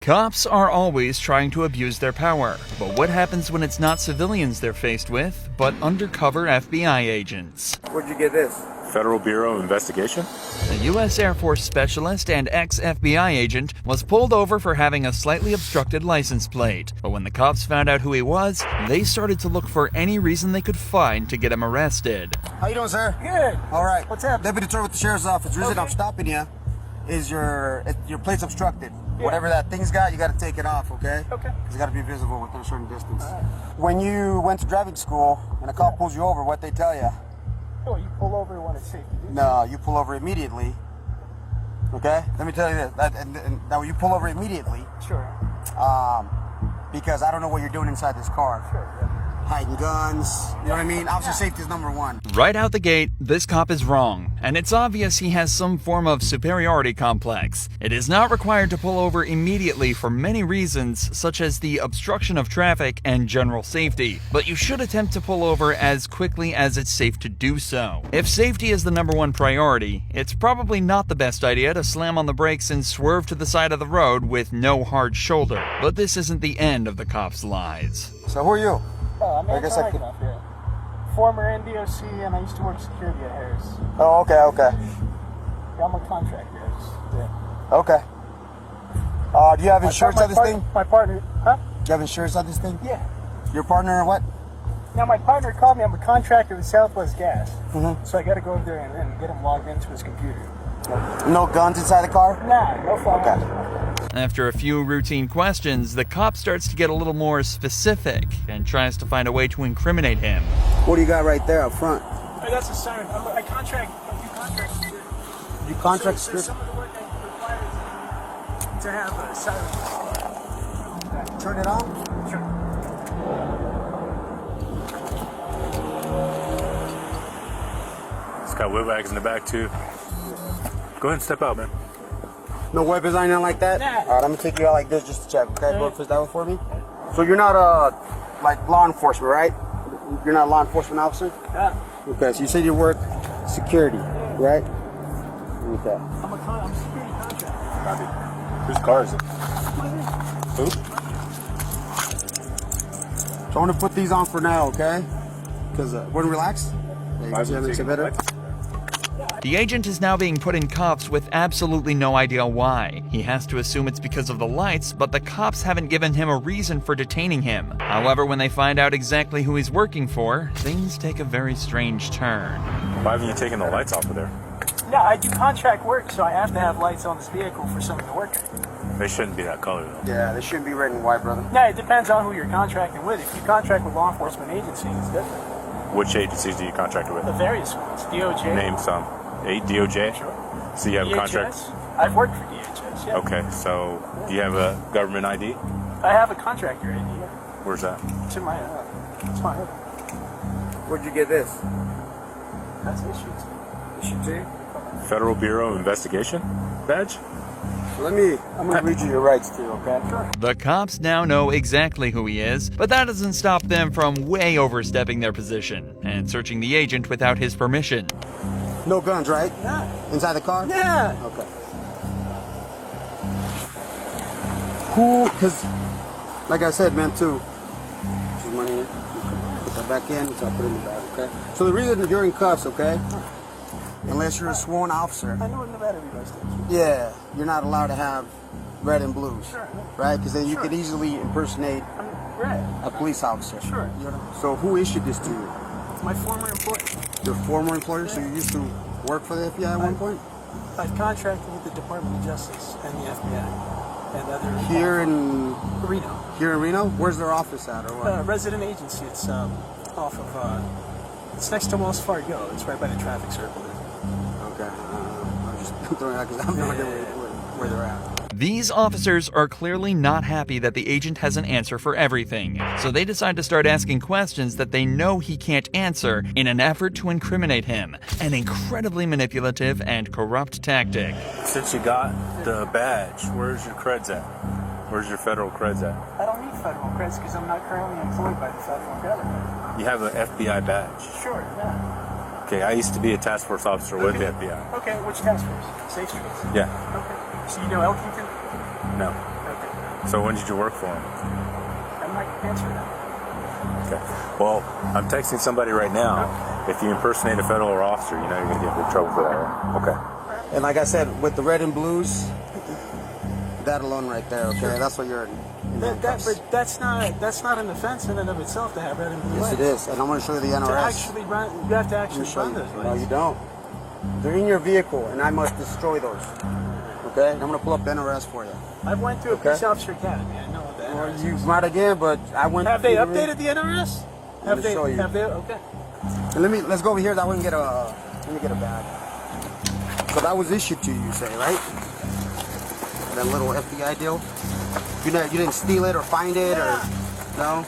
Cops are always trying to abuse their power, but what happens when it's not civilians they're faced with, but undercover FBI agents? Where'd you get this? Federal Bureau of Investigation? A U.S. Air Force specialist and ex-FBI agent was pulled over for having a slightly obstructed license plate. But when the cops found out who he was, they started to look for any reason they could find to get him arrested. How you doing, sir? Good. All right. What's up? Deputy Turner with the Sheriff's Office. The reason I'm stopping you is your plate's obstructed. Yeah. Whatever that thing's got, you got to take it off, okay? Okay. It's got to be visible within a certain distance. When you went to driving school and a cop pulls you over, what they tell you? Oh, you pull over when it's safe to do. No, you pull over immediately. Okay? Let me tell you this. Now, you pull over immediately. Sure. Because I don't know what you're doing inside this car. Sure. Yeah. Hiding guns. You know what I mean? Officer safety is number one. Right out the gate, this cop is wrong, and it's obvious he has some form of superiority complex. It is not required to pull over immediately for many reasons, such as the obstruction of traffic and general safety, but you should attempt to pull over as quickly as it's safe to do so. If safety is the number one priority, it's probably not the best idea to slam on the brakes and swerve to the side of the road with no hard shoulder. But this isn't the end of the cop's lies. So who are you? I'm I guess I could- enough, yeah. Former NDOC, and I used to work security at Harris. Oh, okay. Yeah, I'm a contractor. Yeah. Okay. Do you have insurance on this thing? My partner, huh? Do you have insurance on this thing? Yeah. Your partner or what? Now, my partner called me. I'm a contractor with Southwest Gas. Mm-hmm. So I got to go over there and get him logged into his computer. No guns inside the car? Nah, no firearms. Okay. After a few routine questions, the cop starts to get a little more specific and tries to find a way to incriminate him. What do you got right there up front? That's a siren. I contract. You contract So script? some of the work requires to have a siren. Turn it on? Sure. It's got wheel bags in the back too. Go ahead and step out, man. No weapons or anything like that? Nah. All right, I'm gonna take you out like this just to check, okay? Go fist that one for me. So you're not like law enforcement, right? You're not a law enforcement officer? Yeah. Okay, so you said you work security, right? Okay. I'm a security contractor. Whose car is it? Who? So I'm gonna put these on for now, okay? Because when relaxed, Why is it taking better. The agent is now being put in cuffs with absolutely no idea why. He has to assume it's because of the lights, but the cops haven't given him a reason for detaining him. However, when they find out exactly who he's working for, things take a very strange turn. Why haven't you taken the lights off of there? No, I do contract work, so I have to have lights on this vehicle for some of the work. They shouldn't be that color though. Yeah, they shouldn't be red and white, brother. No, it depends on who you're contracting with. If you contract with law enforcement agencies, it's different. Which agencies do you contract with? The various ones. DOJ. Name some. DOJ? Sure. So you have a contract? DHS. I've worked for DHS, yeah. Okay, so do you have a government ID? I have a contractor ID. Yeah. Where's that? It's in my, it's my hood. Where'd you get this? That's issued. Issued to you? Federal Bureau of Investigation badge? So I'm gonna read you your rights too, okay? Sure. The cops now know exactly who he is, but that doesn't stop them from way overstepping their position and searching the agent without his permission. No guns, right? Yeah. Inside the car? Yeah. Okay. Cool, because, like I said, man, too, this is money here. Put that back in, so I'll put it in the bag, okay? So the reason you're in cuffs, okay? Unless you're a sworn officer, I know in Nevada we guys do. yeah, you're not allowed to have red and blues, Sure. right? Because then you Sure. could easily impersonate Right. a police officer. Sure. You know? So who issued this to you? My former employer. Your former employer? So you used to work for the FBI at one point? I've contracted with the Department of Justice and the FBI and other Here in Reno. Where's their office at, or what? Resident agency. It's off of. It's next to Wells Fargo. It's right by the traffic circle. Okay. I'm just throwing out because I have no idea where they're at. These officers are clearly not happy that the agent has an answer for everything, so they decide to start asking questions that they know he can't answer in an effort to incriminate him. An incredibly manipulative and corrupt tactic. Since you got the badge, where's your creds at? Where's your federal creds at? I don't need federal credits because I'm not currently employed by the federal government. You have an FBI badge. Sure. Yeah. Okay, I used to be a task force officer with the FBI. Okay. Which task force? Safe Streets. Yeah. Okay. So you know Elkington? No. Okay. So when did you work for him? I might answer that. Okay. Well, I'm texting somebody right now. If you impersonate a federal officer, you know you're going to get in big trouble for that, right? Okay. And like I said, with the red and blues, that alone right there, okay? That's what you're in handcuffs. But that's not an offense in and of itself to have red and blue Yes, lights. it is. And I'm going to show you the To NRS. actually run, you have to Let me actually show run you. those No, lights. you don't. They're in your vehicle, and I must destroy those. Okay? And I'm going to pull up the NRS for you. I went to a Okay. police officer academy. I know what the Well, NRS you is. might again, but I went. Have they through updated the NRS? Let me show you. Have they? Okay. And let's go over here. That way we can get a. Let me get a bag. So that was issued to you, you say, right? That little FBI deal. You didn't steal it or find it or no?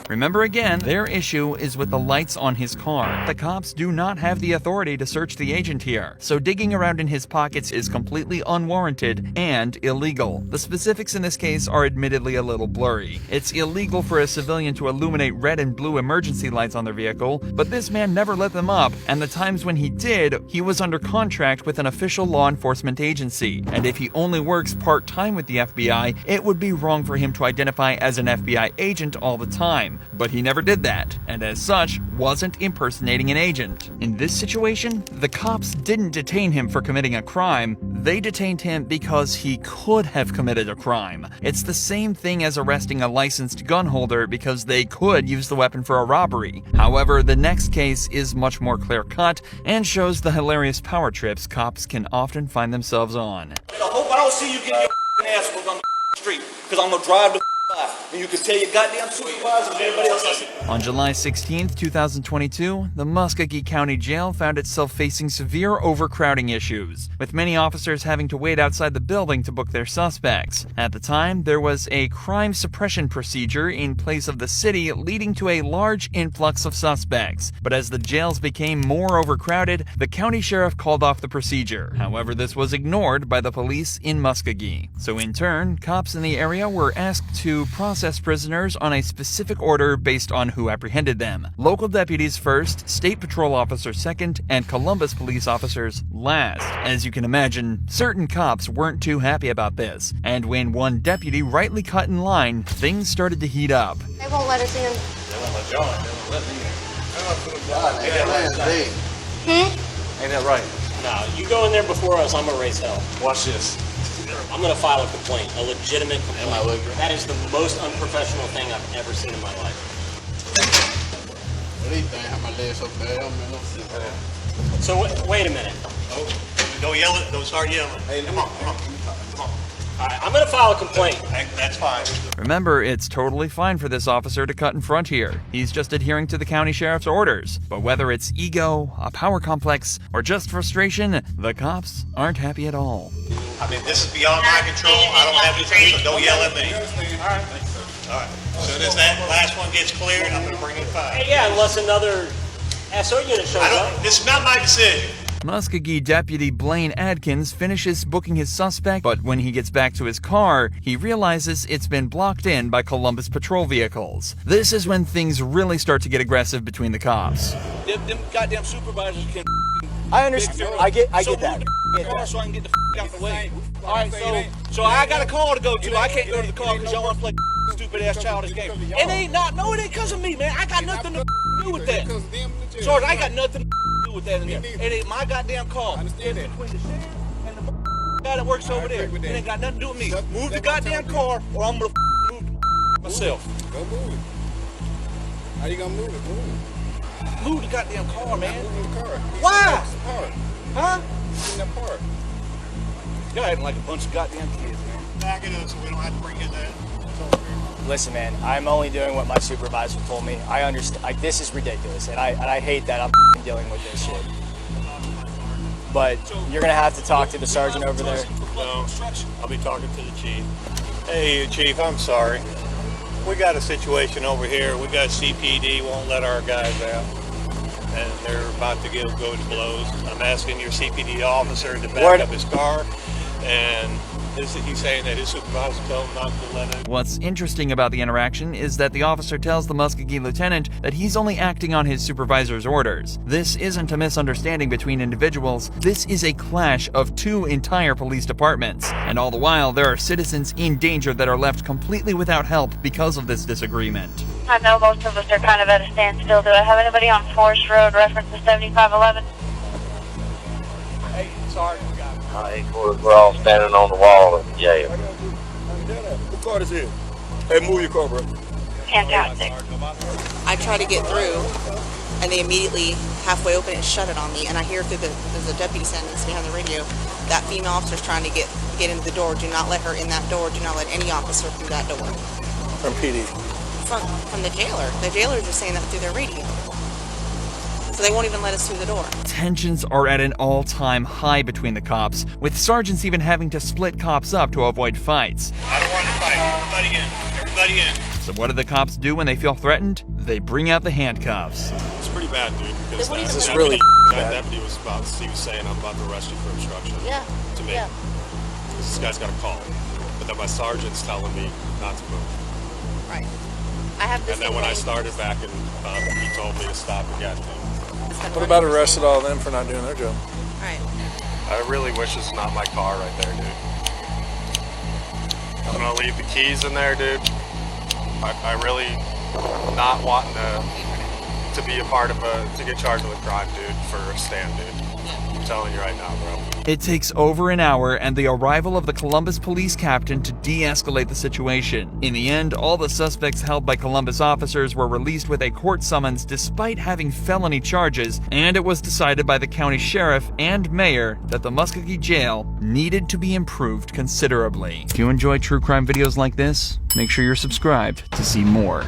Remember again, their issue is with the lights on his car. The cops do not have the authority to search the agent here, so digging around in his pockets is completely unwarranted and illegal. The specifics in this case are admittedly a little blurry. It's illegal for a civilian to illuminate red and blue emergency lights on their vehicle, but this man never lit them up, and the times when he did, he was under contract with an official law enforcement agency. And if he only works part-time with the FBI, it would be wrong for him to identify as an FBI agent all the time. But he never did that, and as such, wasn't impersonating an agent. In this situation, the cops didn't detain him for committing a crime, they detained him because he could have committed a crime. It's the same thing as arresting a licensed gun holder because they could use the weapon for a robbery. However, the next case is much more clear-cut and shows the hilarious power trips cops can often find themselves on. I hope I don't see you getting your ass whooped on the street, because I'm gonna drive the by, and you can tell your goddamn supervisor and everybody else I see. On July 16, 2022, the Muskogee County Jail found itself facing severe overcrowding issues, with many officers having to wait outside the building to book their suspects. At the time, there was a crime suppression procedure in place of the city, leading to a large influx of suspects. But as the jails became more overcrowded, the county sheriff called off the procedure. However, this was ignored by the police in Muskogee. So in turn, cops in the area were asked to process prisoners on a specific order based on who apprehended them. Local deputies first, state patrol officers second, and Columbus police officers last. As you can imagine, certain cops weren't too happy about this, and when one deputy rightly cut in line, things started to heat up. They won't let us in. They won't let John. They won't let me in. Hmm? Ain't that right? No, you go in there before us, I'm gonna raise hell. Watch this. I'm gonna file a complaint, a legitimate complaint. That is the most unprofessional thing I've ever seen in my life. So wait a minute. Oh, don't yell it. Don't start yelling. Hey, come on. All right, I'm gonna file a complaint. That's fine. Remember, it's totally fine for this officer to cut in front here. He's just adhering to the county sheriff's orders. But whether it's ego, a power complex, or just frustration, the cops aren't happy at all. I mean, this is beyond my control. I don't have anything, so don't yell at me. All right. All right. As soon as that last one gets cleared, I'm going to bring in five. Hey, yeah, unless another SO unit shows up. This is not my decision. Muskogee Deputy Blaine Adkins finishes booking his suspect, but when he gets back to his car, he realizes it's been blocked in by Columbus patrol vehicles. This is when things really start to get aggressive between the cops. Them goddamn supervisors can. I understand. I get So that. move the car so I can get the out the way. All right, so I got a call to go to. I can't go to the car because y'all want to play stupid ass childish game. It ain't no, it ain't because of me, man. I got nothing to do with that. Sarge, I got nothing to do with that in there. It ain't my goddamn car. It's between the sheriff and the guy that works over there. It ain't got nothing to do with me. Move the goddamn car, or I'm gonna move the myself. Go move it. How you gonna move it? Move it. Move the goddamn car, man. Move the car. Why? Part. Huh? In that part. Y'all acting like a bunch of goddamn kids, man. Back it up so we don't have to bring in that. Listen, man, I'm only doing what my supervisor told me. I understand. This is ridiculous, and I hate that I'm dealing with this shit. But you're gonna have to talk to the sergeant over there. No, I'll be talking to the chief. Hey, chief, I'm sorry. We got a situation over here. We got CPD won't let our guys out, and they're about to go to blows. I'm asking your CPD officer to back up his car, and He's saying that his supervisor told him not to let it. What's interesting about the interaction is that the officer tells the Muskogee lieutenant that he's only acting on his supervisor's orders. This isn't a misunderstanding between individuals, this is a clash of two entire police departments. And all the while, there are citizens in danger that are left completely without help because of this disagreement. I know most of us are kind of at a standstill. Do I have anybody on Forest Road reference to 7511? Hey, Sergeant, we got it. We're all standing on the wall of the jail. What car is it? Hey, move your car, bro. Fantastic. I try to get through, and they immediately halfway open it and shut it on me. And I hear through there's a deputy standing behind the radio. That female officer's trying to get into the door. Do not let her in that door. Do not let any officer through that door. From PD. From the jailer. The jailers are saying that through their radio. So they won't even let us through the door. Tensions are at an all-time high between the cops, with sergeants even having to split cops up to avoid fights. I don't want to fight. Everybody in. Everybody in. So what do the cops do when they feel threatened? They bring out the handcuffs. It's pretty bad, dude. Because This is really that deputy was saying I'm about to arrest you for obstruction. Yeah. To me. Yeah. This guy's got a call. But then my sergeant's telling me not to move. Right. I have this. And then when I started back and he told me to stop again. What about arrested all of them for not doing their job? Right. I really wish it's not my car right there, dude. I'm gonna leave the keys in there, dude. I really not wanting to be a part of to get charged with a crime, dude, for a stand, dude. I'm telling you right now, bro. It takes over an hour and the arrival of the Columbus police captain to de-escalate the situation. In the end, all the suspects held by Columbus officers were released with a court summons despite having felony charges, and it was decided by the county sheriff and mayor that the Muskogee jail needed to be improved considerably. If you enjoy true crime videos like this, make sure you're subscribed to see more.